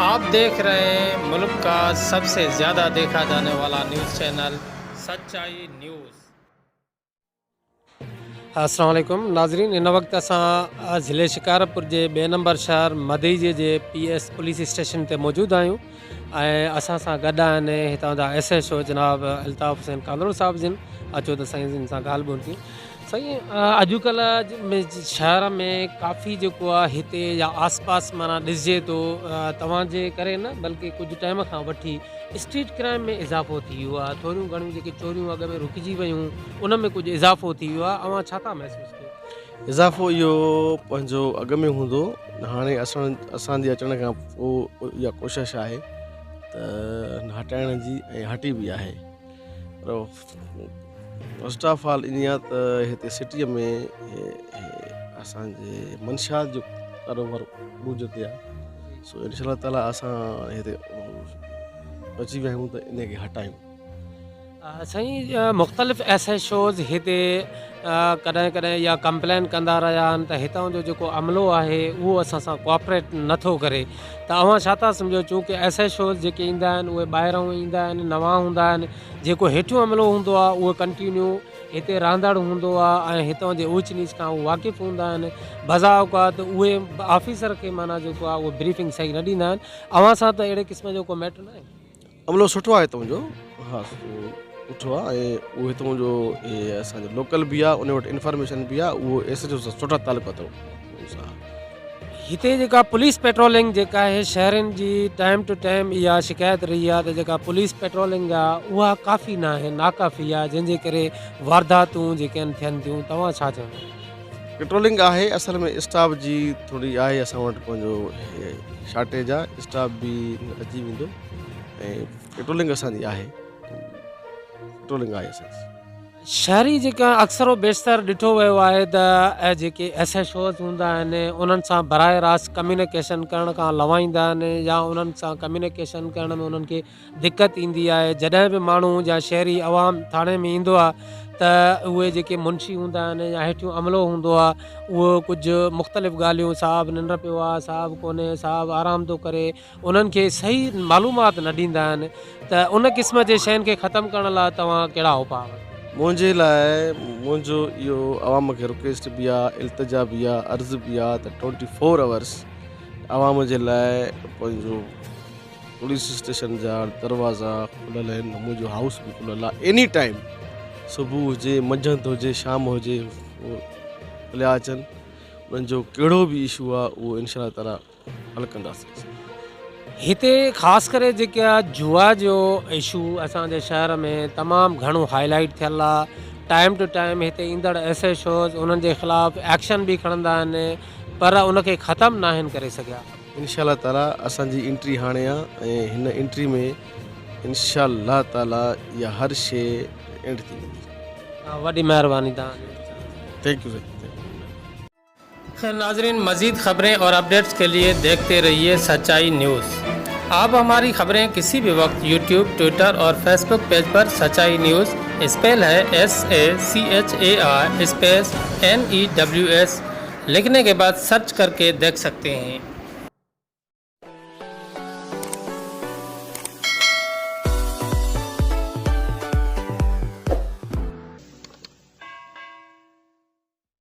आप देख रहे हैं मुल्क का सबसे ज़्यादा देखा जाने वाला न्यूज़ चैनल सच्चाई न्यूज़। अस्सलाम वालेकुम नाज़रीन, इन वक्त असां ज़िले शिकारपुर जे ॿिए नंबर शहर मदीजे जे PS पुलिस स्टेशन ते मौजूदु आहियूं ऐं असां सां गॾु आहिनि हितां जा SHO जनाब अल्ताफ़ हुसैन कालूर साहिब जिन। अचो त साईं जिन सां ॻाल्हि ॿोल थी। साईं, अॼुकल्ह में शहर में काफ़ी जेको आहे हिते या आस पास माना ॾिसिजे थो तव्हांजे करे न बल्कि कुझु टाइम खां वठी स्ट्रीट क्राइम में इज़ाफ़ो थी वियो आहे। थोरियूं घणियूं जेके चोरियूं अॻ में रुकिजी वयूं उन में कुझु इज़ाफ़ो थी वियो आहे। अवां छा था महसूसु कयो? इज़ाफ़ो इहो पंहिंजो अॻ में हूंदो, हाणे असांजे अचण खां पोइ इहा कोशिशि आहे त हटाइण जी ऐं हटी बि आहे। पर फस्ट ऑफ ऑल ईअं आहे त हिते सिटीअ में असांजे मंशात जो कारोबार बूझ ते आहे। सो इंशा ताला असां हिते अची विया आहियूं त इनखे हटायूं। साईं, मुख़्तलिफ़ SHOs हिते कॾहिं कॾहिं इहा कंप्लेन कंदा रहिया आहिनि त हितां जो जेको अमलो आहे उहो असां सां कोऑपरेट नथो करे। त अवां छा था सम्झो चूंकि SHOs जेके ईंदा आहिनि उहे ॿाहिरां ईंदा आहिनि, नवां हूंदा आहिनि, जेको हेठियों अमलो हूंदो आहे उहो कंटिन्यू हिते रहंदड़ हूंदो आहे ऐं हितां जे ऊच नीच खां उहे वाक़िफ़ु हूंदा आहिनि। बज़ा औक़ात उहे ऑफिसर खे माना जेको आहे उहो ब्रीफिंग सही न ॾींदा आहिनि। अवां सां त अहिड़े क़िस्म जो को मैटर न आहे? अमलो सुठो आहे हितां जो, हा सुठो आहे ऐं उहो हितां जो असांजो लोकल बि आहे, उन वटि इंफॉर्मेशन बि आहे, उहो SHO सां सुठा तालुक अथव। हिते जेका पुलिस पेट्रोलिंग जेका आहे शहरनि जी टाइम टू टाइम इहा शिकायत रही आहे त जेका पुलिस पेट्रोलिंग आहे उहा काफ़ी न आहे, नाकाफ़ी आहे, जंहिंजे करे वारदातूं जेके आहिनि थियनि थियूं। तव्हां छा चवंदा? पेट्रोलिंग आहे, असल में स्टाफ जी थोरी आहे असां वटि पंहिंजो शार्टेज आहे, स्टाफ बि अची वेंदो ऐं पेट्रोलिंग असांजी आहे, पेट्रोलिंग आहे असांजी। शहरी जेका अक्सर बेशितर ॾिठो वियो आहे त जेके SHOs हूंदा आहिनि उन्हनि सां बराह रास्त कम्यूनिकेशन करण खां लवाईंदा आहिनि या उन्हनि सां कम्यूनिकेशन करण में उन्हनि खे दिक़त ईंदी आहे। जॾहिं बि माण्हू या शहरी अवाम थाणे में ईंदो आहे त उहे जेके मुंशी हूंदा आहिनि या हेठियों अमलो हूंदो आहे उहो कुझु मुख़्तलिफ़ ॻाल्हियूं, साहब निंड पियो आहे, साहब कोन्हे, साहब आराम थो करे, उन्हनि खे सही मालूमात न ॾींदा आहिनि। त उन क़िस्म जे शयुनि खे ख़तमु करण लाइ तव्हां कहिड़ा उपाउ? मुंहिंजे लाइ मुंहिंजो इहो आवाम खे रिक्वेस्ट बि आहे, इल्तिजा बि आहे, अर्ज़ु बि आहे त 24 आवर्स आवाम जे लाइ पंहिंजो पुलिस स्टेशन जा दरवाज़ा खुलियल आहिनि, मुंहिंजो हाउस बि खुलियल आहे। एनी टाइम सुबुह हुजे, मंझंदि हुजे, शाम हुजे, हलिया अचनि। उन्हनि जो कहिड़ो बि इशू आहे उहो इंशा ताला हल कंदासीं। हिते ख़ासि करे जेका जुआ जो इशू असांजे शहर में तमामु घणो हाईलाइट थियल आहे। टाइम टू टाइम हिते ईंदड़ SHOs उन्हनि जे ख़िलाफ़ु एक्शन बि खणंदा आहिनि पर उनखे ख़तमु न आहिनि करे सघिया। इंशा ताला असांजी एंट्री हाणे आहे ऐं हिन एंट्री में इंशा ताला इहा हर शइ एंड थी वेंदी। वॾी महिरबानी तव्हांजी। Thank U. नाजरीन, मज़ीद खबरें और अपडेट्स के लिए देखते रहिए सच्चाई न्यूज़। आप हमारी खबरें किसी भी वक्त YouTube, ट्विटर और फेसबुक पेज पर सच्चाई न्यूज़ स्पेल है SACHAI स्पेस NEWS लिखने के बाद सर्च करके देख सकते हैं।